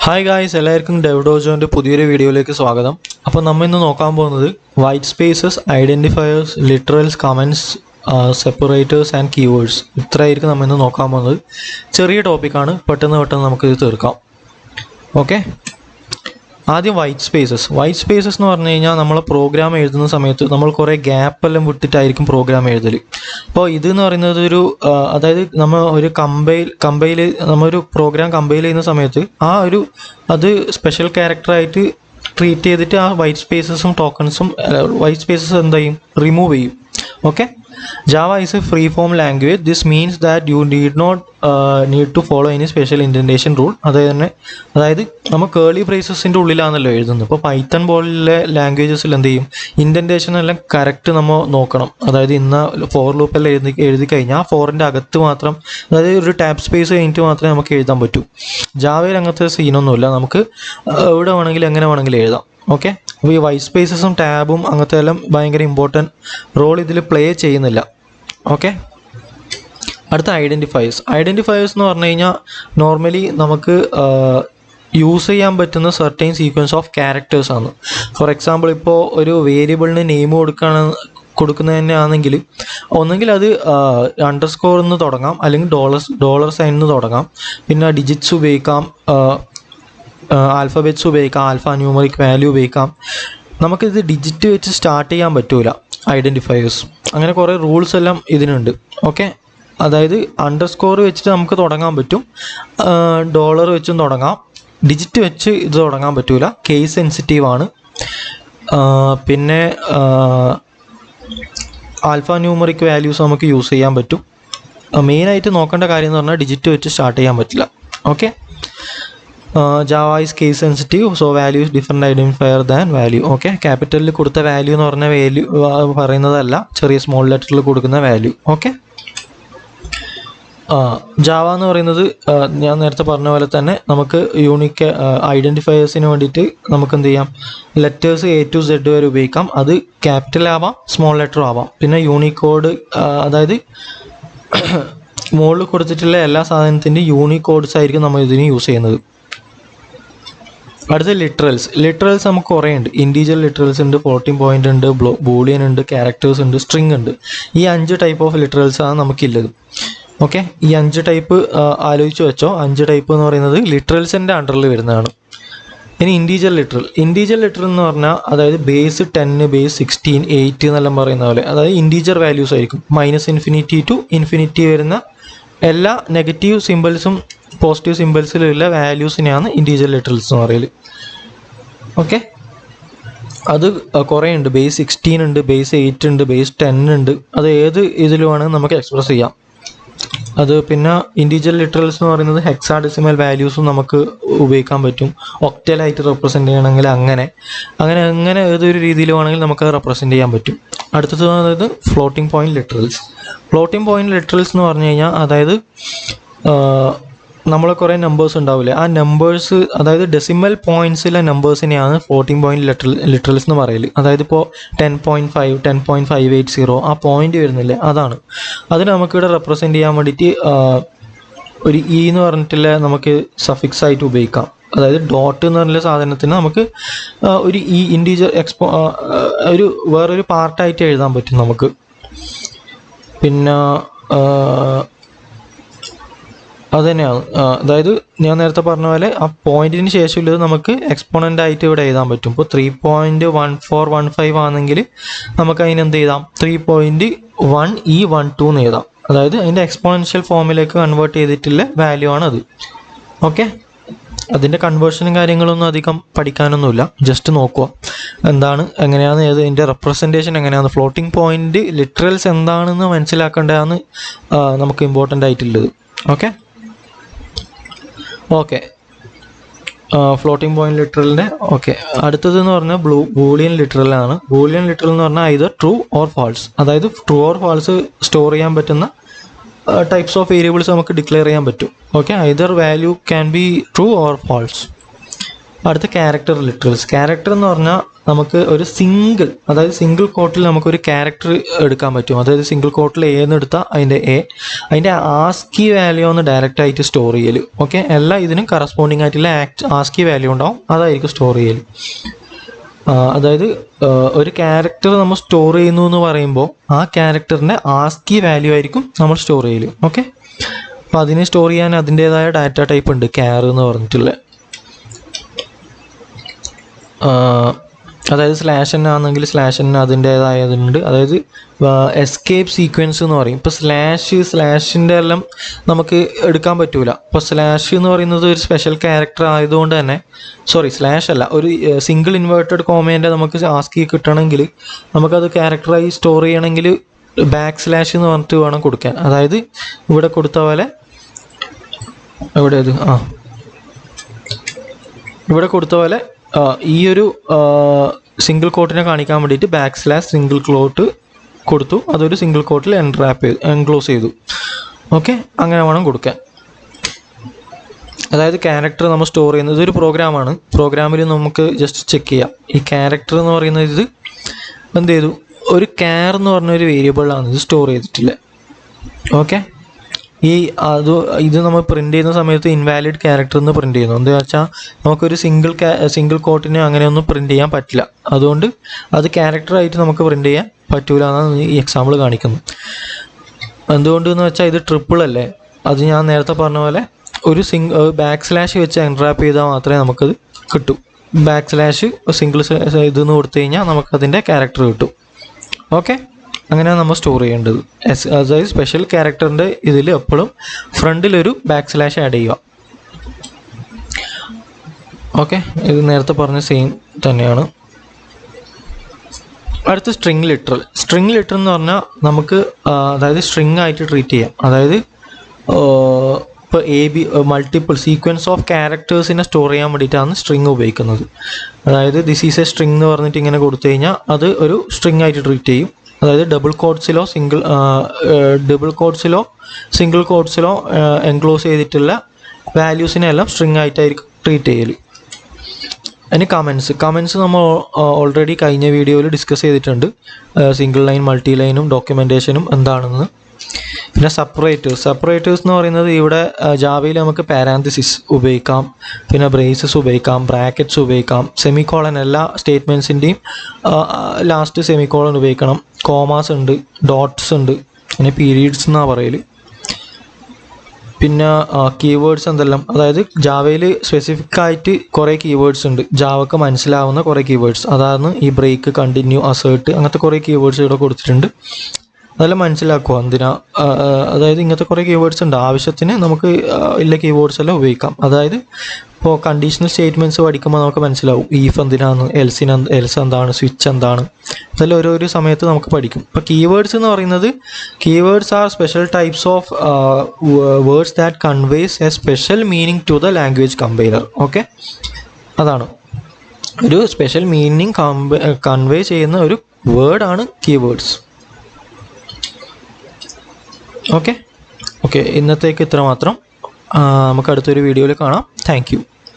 Hi guys, എല്ലാവർക്കും ഡെവ്ഡോജോൻ്റെ പുതിയൊരു വീഡിയോയിലേക്ക് സ്വാഗതം. അപ്പോൾ നമ്മൾ ഇന്ന് നോക്കാൻ പോകുന്നത് white spaces, identifiers, literals, comments, separators and keywords. ഇത്രയായിരിക്കും നമ്മൾ ഇന്ന് നോക്കാൻ പോകുന്നത്. ചെറിയ ടോപ്പിക്കാണ്, പെട്ടെന്ന് നമുക്കിത് തീർക്കാം. ഓക്കെ, ആദ്യം വൈറ്റ് സ്പേസസ് എന്ന് പറഞ്ഞു കഴിഞ്ഞാൽ നമ്മൾ പ്രോഗ്രാം എഴുതുന്ന സമയത്ത് നമ്മൾ കുറേ ഗ്യാപ്പെല്ലാം വിട്ടിട്ടായിരിക്കും പ്രോഗ്രാം എഴുതൽ. അപ്പോൾ ഇതെന്ന് പറയുന്നത് അതായത് നമ്മൾ ഒരു നമ്മളൊരു പ്രോഗ്രാം കമ്പൈൽ ചെയ്യുന്ന സമയത്ത് അത് സ്പെഷ്യൽ ക്യാരക്ടറായിട്ട് ട്രീറ്റ് ചെയ്തിട്ട് ആ വൈറ്റ് സ്പേസസും ടോക്കൺസും വൈറ്റ് സ്പേസസ് എന്താ ചെയ്യും, റിമൂവ് ചെയ്യും. Okay, Java is a free-form language. This means that you need to follow any special indentation rule. അതായത് നമ്മൾ കേർലി ബ്രേസസിൻ്റെ ഉള്ളിലാണല്ലോ എഴുതുന്നത്. ഇപ്പോൾ പൈത്തൺ പോലുള്ള ലാംഗ്വേജസിൽ എന്ത് ചെയ്യും, ഇൻഡൻറ്റേഷൻ എല്ലാം കറക്റ്റ് നമ്മൾ നോക്കണം. അതായത് ഫോർ ലൂപ്പെല്ലാം എഴുതി കഴിഞ്ഞാൽ ഫോറിൻ്റെ അകത്ത് മാത്രം, അതായത് ഒരു ടാബ് സ്പേസ് കഴിഞ്ഞിട്ട് മാത്രമേ നമുക്ക് എഴുതാൻ പറ്റൂ. ജാവയിൽ അങ്ങനത്തെ സീനൊന്നുമില്ല, നമുക്ക് എവിടെ വേണമെങ്കിലും എങ്ങനെ വേണമെങ്കിലും എഴുതാം. ഓക്കെ, അപ്പോൾ ഈ വൈറ്റ് സ്പേസസും ടാബും അങ്ങനത്തെ എല്ലാം ഭയങ്കര ഇമ്പോർട്ടൻറ്റ് റോൾ ഇതിൽ പ്ലേ ചെയ്യുന്നില്ല. ഓക്കെ, അടുത്ത ഐഡൻറ്റിഫയേഴ്സ് എന്ന് പറഞ്ഞു കഴിഞ്ഞാൽ നോർമലി നമുക്ക് യൂസ് ചെയ്യാൻ പറ്റുന്ന സർട്ടൈൻ സീക്വൻസ് ഓഫ് ക്യാരക്ടേഴ്സ് ആണ്. ഫോർ എക്സാമ്പിൾ, ഇപ്പോൾ ഒരു വേരിയബിളിന് നെയിം കൊടുക്കുന്നത് തന്നെ ആണെങ്കിൽ ഒന്നെങ്കിൽ അത് അണ്ടർസ്കോറിൽ നിന്ന് തുടങ്ങാം, അല്ലെങ്കിൽ ഡോളർ സൈനിൽ നിന്ന് തുടങ്ങാം. പിന്നെ ഡിജിറ്റ്സ് ഉപയോഗിക്കാം, ആൽഫബറ്റ്സ് ഉപയോഗിക്കാം, ആൽഫ ന്യൂമറിക് വാല്യൂ ഉപയോഗിക്കാം. നമുക്കിത് ഡിജിറ്റ് വെച്ച് സ്റ്റാർട്ട് ചെയ്യാൻ പറ്റൂല ഐഡൻറ്റിഫയേഴ്സ്. അങ്ങനെ കുറേ റൂൾസ് എല്ലാം ഇതിനുണ്ട്. ഓക്കെ, അതായത് അണ്ടർസ്കോർ വെച്ചിട്ട് നമുക്ക് തുടങ്ങാൻ പറ്റും, ഡോളർ വെച്ചും തുടങ്ങാം, ഡിജിറ്റ് വെച്ച് ഇത് തുടങ്ങാൻ പറ്റൂല, കേസ് സെൻസിറ്റീവ് ആണ്. പിന്നെ ആൽഫ ന്യൂമറിക് വാല്യൂസ് നമുക്ക് യൂസ് ചെയ്യാൻ പറ്റും. മെയിനായിട്ട് നോക്കേണ്ട കാര്യം എന്ന് പറഞ്ഞാൽ ഡിജിറ്റ് വെച്ച് സ്റ്റാർട്ട് ചെയ്യാൻ പറ്റില്ല. Okay, Java is case sensitive, so value is different identifier than value. Okay, ക്യാപിറ്റലിൽ കൊടുത്ത വാല്യൂ എന്ന് പറഞ്ഞ വാല്യൂ പറയുന്നതല്ല, ചെറിയ സ്മോൾ ലെറ്ററിൽ കൊടുക്കുന്ന വാല്യൂ. ഓക്കെ, ജാവ എന്ന് പറയുന്നത് ഞാൻ നേരത്തെ പറഞ്ഞ പോലെ തന്നെ നമുക്ക് യൂണിക്ക് ഐഡൻറ്റിഫയേഴ്സിന് വേണ്ടിയിട്ട് നമുക്ക് എന്ത് ചെയ്യാം, ലെറ്റേഴ്സ് A to Z വരെ ഉപയോഗിക്കാം. അത് ക്യാപിറ്റൽ ആവാം, സ്മോൾ ലെറ്റർ ആവാം. പിന്നെ യൂണിക്കോഡ്, അതായത് മുകളിൽ കൊടുത്തിട്ടുള്ള എല്ലാ സാധനത്തിൻ്റെ യൂണിക്കോഡ്സ് ആയിരിക്കും നമ്മൾ ഇതിന് യൂസ് ചെയ്യുന്നത്. അടുത്ത ലിറ്ററൽസ് നമുക്ക് കുറേ ഉണ്ട്. ഇൻറ്റീജർ ലിറ്ററൽസ് ഉണ്ട്, ഫ്ലോട്ടിംഗ് പോയിന്റ് ഉണ്ട്, ബൂളിയൻ ഉണ്ട്, ക്യാരക്ടേഴ്സ് ഉണ്ട്, സ്ട്രിങ് ഉണ്ട്. ഈ 5 ടൈപ്പ് ഓഫ് ലിറ്ററൽസ് ആണ് നമുക്കുള്ളത്. ഓക്കെ, ഈ 5 ടൈപ്പ് ആലോചിച്ച് വെച്ചോ. 5 ടൈപ്പ് എന്ന് പറയുന്നത് ലിറ്ററൽസിൻ്റെ അണ്ടറിൽ വരുന്നതാണ്. ഇനി ഇൻറ്റീജർ ലിറ്ററൽ എന്ന് പറഞ്ഞാൽ അതായത് ബേസ് 10, ബേസ് 16, 8 എന്നെല്ലാം പറയുന്ന പോലെ, അതായത് ഇൻറ്റീജർ വാല്യൂസ് ആയിരിക്കും. -∞ to ∞ വരുന്ന എല്ലാ നെഗറ്റീവ് സിമ്പിൾസും പോസിറ്റീവ് സിമ്പിൾസിലുള്ള വാല്യൂസിനെയാണ് ഇൻറ്റീജർ ലിറ്ററൽസ് എന്ന് പറയൽ. ഓക്കെ, അത് കുറേ ഉണ്ട്. ബേസ് 16 ഉണ്ട്, ബേസ് 8 ഉണ്ട്, ബേസ് 10 ഉണ്ട്. അത് ഏത് ഇതിലുമാണ് നമുക്ക് എക്സ്പ്രസ് ചെയ്യാം. അത് പിന്നെ ഇൻറ്റീജർ ലിറ്ററൽസ് എന്ന് പറയുന്നത് ഹെക്സാഡെസിമൽ വാല്യൂസും നമുക്ക് ഉപയോഗിക്കാൻ പറ്റും. ഒക്ടലായിട്ട് റെപ്രസെൻറ്റ് ചെയ്യണമെങ്കിൽ അങ്ങനെ ഏതൊരു രീതിയിൽ വേണമെങ്കിൽ നമുക്ക് റെപ്രസെൻറ്റ് ചെയ്യാൻ പറ്റും. അടുത്തത് അതായത് ഫ്ലോട്ടിംഗ് പോയിന്റ് ലിറ്ററൽസ് എന്ന് പറഞ്ഞു കഴിഞ്ഞാൽ അതായത് നമ്മൾ കുറേ നമ്പേഴ്സ് ഉണ്ടാവില്ലേ, ആ നമ്പേഴ്സ്, അതായത് ഡെസിമൽ പോയിൻറ്റ്സിലെ നമ്പേഴ്സിനെയാണ് ഫ്ലോട്ടിംഗ് പോയിന്റ് ലിറ്ററൽസ് എന്ന് പറയൽ. അതായത് ഇപ്പോൾ 10.5, 10.580 ആ പോയിന്റ് വരുന്നില്ലേ, അതാണ്. അതിന് നമുക്കിവിടെ റെപ്രസെൻറ്റ് ചെയ്യാൻ വേണ്ടിയിട്ട് ഒരു എന്ന് പറഞ്ഞിട്ടുള്ള നമുക്ക് സഫിക്സ് ആയിട്ട് ഉപയോഗിക്കാം. അതായത് ഡോട്ട് എന്ന് പറഞ്ഞ സാധനത്തിന് നമുക്ക് ഒരു ഇൻറ്റീജർ വേറൊരു പാർട്ടായിട്ട് എഴുതാൻ പറ്റും നമുക്ക്. പിന്നെ അതുതന്നെയാണ്, അതായത് ഞാൻ നേരത്തെ പറഞ്ഞ പോലെ ആ പോയിന്റിന് ശേഷമുള്ളത് നമുക്ക് എക്സ്പോണൻ്റ് ആയിട്ട് ഇവിടെ എഴുതാൻ പറ്റും. ഇപ്പോൾ 3.1415 ആണെങ്കിൽ നമുക്ക് അതിനെന്ത് എഴുതാം, 3.1E12 എന്ന് എഴുതാം. അതായത് അതിൻ്റെ എക്സ്പോണൻഷ്യൽ ഫോമിലേക്ക് കൺവേർട്ട് ചെയ്തിട്ടുള്ള വാല്യൂ ആണ് അത്. ഓക്കെ, അതിൻ്റെ കൺവേർഷനും കാര്യങ്ങളൊന്നും അധികം പഠിക്കാനൊന്നുമില്ല, ജസ്റ്റ് നോക്കുക എങ്ങനെയാണ് ഇതിൻ്റെ റെപ്രസെൻറ്റേഷൻ എങ്ങനെയാണ്, ഫ്ലോട്ടിംഗ് പോയിന്റ് ലിറ്ററൽസ് എന്താണെന്ന് മനസ്സിലാക്കേണ്ടതാണ് നമുക്ക് ഇമ്പോർട്ടൻ്റ് ആയിട്ടുള്ളത്. ഓക്കെ, ഫ്ലോട്ടിംഗ് പോയിന്റ് ലിറ്ററലിൻ്റെ. ഓക്കെ, അടുത്തതെന്ന് പറഞ്ഞാൽ ബൂളിയൻ ലിറ്ററലാണ്. ബൂളിയൻ ലിറ്ററൽ എന്ന് പറഞ്ഞാൽ ഐദർ ട്രൂ ഓർ ഫാൾസ്, അതായത് ട്രൂ ഓർ ഫാൾസ് സ്റ്റോർ ചെയ്യാൻ പറ്റുന്ന ടൈപ്സ് ഓഫ് വേരിയബിൾസ് നമുക്ക് ഡിക്ലെയർ ചെയ്യാൻ പറ്റും. Okay, either value can be true or false. അടുത്ത ക്യാരക്ടർ ലിറ്ററൽസ്. ക്യാരക്ടർ എന്ന് പറഞ്ഞാൽ നമുക്ക് ഒരു സിംഗിൾ കോട്ടിൽ നമുക്കൊരു ക്യാരക്ടർ എടുക്കാൻ പറ്റും. അതായത് സിംഗിൾ കോട്ടിൽ എന്ന് എടുത്താൽ അതിൻ്റെ ആസ്കി വാല്യൂ ഒന്ന് ഡയറക്റ്റ് ആയിട്ട് സ്റ്റോർ ചെയ്യൽ. ഓക്കെ, എല്ലാ ഇതിനും കറസ്പോണ്ടിങ് ആയിട്ടുള്ള ആസ്കി വാല്യൂ ഉണ്ടാവും, അതായിരിക്കും സ്റ്റോർ ചെയ്യൽ. അതായത് ഒരു ക്യാരക്ടർ നമ്മൾ സ്റ്റോർ ചെയ്യുന്നു എന്ന് പറയുമ്പോൾ ആ ക്യാരക്ടറിൻ്റെ ആസ്കി വാല്യൂ ആയിരിക്കും നമ്മൾ സ്റ്റോർ ചെയ്യൽ. ഓക്കെ, അപ്പോൾ അതിനെ സ്റ്റോർ ചെയ്യാൻ അതിൻ്റേതായ ഡാറ്റ ടൈപ്പ് ഉണ്ട്, ക്യാർ എന്ന് പറഞ്ഞിട്ടുള്ള. അതായത് /n ആണെങ്കിൽ /n അതിൻ്റേതായതുണ്ട്. അതായത് എസ്കേപ്പ് സീക്വൻസ് എന്ന് പറയും. ഇപ്പോൾ സ്ലാഷിൻ്റെ എല്ലാം നമുക്ക് എടുക്കാൻ പറ്റൂല. ഇപ്പോൾ സ്ലാഷ് എന്ന് പറയുന്നത് ഒരു സ്പെഷ്യൽ ക്യാരക്ടർ ആയതുകൊണ്ട് തന്നെ, സ്ലാഷ് അല്ല, ഒരു സിംഗിൾ ഇൻവേർട്ടഡ് കോമേൻ്റെ നമുക്ക് ആസ്കി കിട്ടണമെങ്കിൽ നമുക്കത് ക്യാരക്ടറായി സ്റ്റോർ ചെയ്യണമെങ്കിൽ / എന്ന് പറഞ്ഞിട്ട് വേണം കൊടുക്കാൻ. അതായത് ഇവിടെ കൊടുത്ത പോലെ ഇവിടെ കൊടുത്ത പോലെ ഈ ഒരു സിംഗിൾ കോട്ടിനെ കാണിക്കാൻ വേണ്ടിയിട്ട് / സിംഗിൾ കോട്ട് കൊടുത്തു, അതൊരു സിംഗിൾ കോട്ടിൽ എൻക്ലോസ് ചെയ്തു. ഓക്കെ, അങ്ങനെ വേണം കൊടുക്കാൻ. അതായത് ക്യാരക്ടർ നമ്മൾ സ്റ്റോർ ചെയ്യുന്നത് ഇതൊരു പ്രോഗ്രാമാണ്. പ്രോഗ്രാമിൽ നമുക്ക് ജസ്റ്റ് ചെക്ക് ചെയ്യാം. ഈ ക്യാരക്ടർ എന്ന് പറയുന്നത് ഇത് എന്ത് ചെയ്തു, ഒരു ക്യാർ എന്ന് പറഞ്ഞൊരു വേരിയബിളാണ് ഇത് സ്റ്റോർ ചെയ്തിട്ടില്ല. ഓക്കെ, ഇത് നമ്മൾ പ്രിൻ്റ് ചെയ്യുന്ന സമയത്ത് ഇൻവാലിഡ് ക്യാരക്ടർ എന്ന് പ്രിൻ്റ് ചെയ്യുന്നു. എന്താ വെച്ചാൽ നമുക്കൊരു സിംഗിൾ കോട്ടിനെ അങ്ങനെയൊന്നും പ്രിൻ്റ് ചെയ്യാൻ പറ്റില്ല. അതുകൊണ്ട് അത് ക്യാരക്ടറായിട്ട് നമുക്ക് പ്രിൻ്റ് ചെയ്യാൻ പറ്റൂല എന്നാണ് ഈ എക്സാമ്പിൾ കാണിക്കുന്നത്. എന്തുകൊണ്ടെന്ന് വെച്ചാൽ ഇത് ട്രിപ്പിൾ അല്ലേ, അത് ഞാൻ നേരത്തെ പറഞ്ഞ പോലെ ഒരു / വെച്ച് എൻട്രാപ്പ് ചെയ്താൽ മാത്രമേ നമുക്കത് കിട്ടൂ. / സിംഗിൾ ഇതെന്ന് കൊടുത്തു കഴിഞ്ഞാൽ നമുക്കതിൻ്റെ ക്യാരക്ടർ കിട്ടും. ഓക്കെ, അങ്ങനെയാണ് നമ്മൾ സ്റ്റോർ ചെയ്യേണ്ടത്. അതായത് സ്പെഷ്യൽ ക്യാരക്ടറിൻ്റെ ഇതിൽ എപ്പോഴും ഫ്രണ്ടിലൊരു / ആഡ് ചെയ്യുക. ഓക്കെ, ഇത് നേരത്തെ പറഞ്ഞ സെയിം തന്നെയാണ്. അടുത്ത സ്ട്രിങ് ലിറ്ററൽ എന്ന് പറഞ്ഞാൽ നമുക്ക് അതായത് സ്ട്രിങ് ആയിട്ട് ട്രീറ്റ് ചെയ്യാം. അതായത് ഇപ്പോൾ മൾട്ടിപ്പിൾ സീക്വൻസ് ഓഫ് ക്യാരക്ടേഴ്സിനെ സ്റ്റോർ ചെയ്യാൻ വേണ്ടിയിട്ടാണ് സ്ട്രിങ് ഉപയോഗിക്കുന്നത്. അതായത് ദിസ് ഈസ് എ സ്ട്രിങ് എന്ന് പറഞ്ഞിട്ട് ഇങ്ങനെ കൊടുത്തു കഴിഞ്ഞാൽ അത് ഒരു സ്ട്രിങ് ആയിട്ട് ട്രീറ്റ് ചെയ്യും. അതായത് ഡബിൾ കോട്ട്സിലോ സിംഗിൾ കോട്ട്സിലോ എൻക്ലോസ് ചെയ്തിട്ടുള്ള വാല്യൂസിനെല്ലാം സ്ട്രിങ് ആയിട്ടായിരിക്കും ട്രീറ്റ് ചെയ്യൽ. അതിന് കമൻസ് നമ്മൾ ഓൾറെഡി കഴിഞ്ഞ വീഡിയോയിൽ ഡിസ്കസ് ചെയ്തിട്ടുണ്ട്. സിംഗിൾ ലൈൻ, മൾട്ടി ലൈനും ഡോക്യുമെൻറ്റേഷനും എന്താണെന്ന്. പിന്നെ സെപ്പറേറ്റേഴ്സ് എന്ന് പറയുന്നത് ഇവിടെ ജാവയിൽ നമുക്ക് പാരാന്തസിസ് ഉപയോഗിക്കാം, പിന്നെ ബ്രേസസ് ഉപയോഗിക്കാം, ബ്രാക്കറ്റ്സ് ഉപയോഗിക്കാം, സെമിക്കോളൻ എല്ലാ സ്റ്റേറ്റ്മെൻറ്റ്സിൻ്റെയും ലാസ്റ്റ് സെമിക്കോളൻ ഉപയോഗിക്കണം. കോമാസ് ഉണ്ട്, ഡോട്ട്സ് ഉണ്ട്, പിന്നെ പീരീഡ്സ് എന്നാണ് പറയൽ. പിന്നെ കീവേഡ്സ് എന്തെല്ലാം, അതായത് ജാവയിൽ സ്പെസിഫിക് ആയിട്ട് കുറേ കീവേഡ്സ് ഉണ്ട്, ജാവക്ക് മനസ്സിലാവുന്ന കുറേ കീവേഡ്സ്. അതാണ് ഈ ബ്രേക്ക്, കണ്ടിന്യൂ, അസേർട്ട്, അങ്ങനത്തെ കുറേ കീവേഡ്സ് ഇവിടെ കൊടുത്തിട്ടുണ്ട്. അതെല്ലാം മനസ്സിലാക്കുക എന്തിനാ. അതായത് ഇങ്ങനത്തെ കുറേ കീവേഡ്സ് ഉണ്ട്, ആവശ്യത്തിന് നമുക്ക് ഉള്ള കീവേഡ്സ് എല്ലാം ഉപയോഗിക്കാം. അതായത് ഇപ്പോൾ കണ്ടീഷണൽ സ്റ്റേറ്റ്മെൻറ്റ്സ് പഠിക്കുമ്പോൾ നമുക്ക് മനസ്സിലാവും ഈഫ് എന്തിനാണ്, എൽസ് എന്താണ്, സ്വിച്ച് എന്താണ്, അതെല്ലാം ഓരോരോ സമയത്ത് നമുക്ക് പഠിക്കും. ഇപ്പോൾ കീവേഡ്സ് എന്ന് പറയുന്നത് keywords are special types of words that conveys a special meaning to the language compiler. Okay, അതാണ് ഒരു സ്പെഷ്യൽ മീനിങ് കൺവേ ചെയ്യുന്ന ഒരു വേർഡാണ് കീവേഡ്സ്. ഓക്കെ, ഇന്നത്തേക്ക് ഇത്ര മാത്രം. നമുക്ക് അടുത്തൊരു വീഡിയോയിൽ കാണാം. Thank you.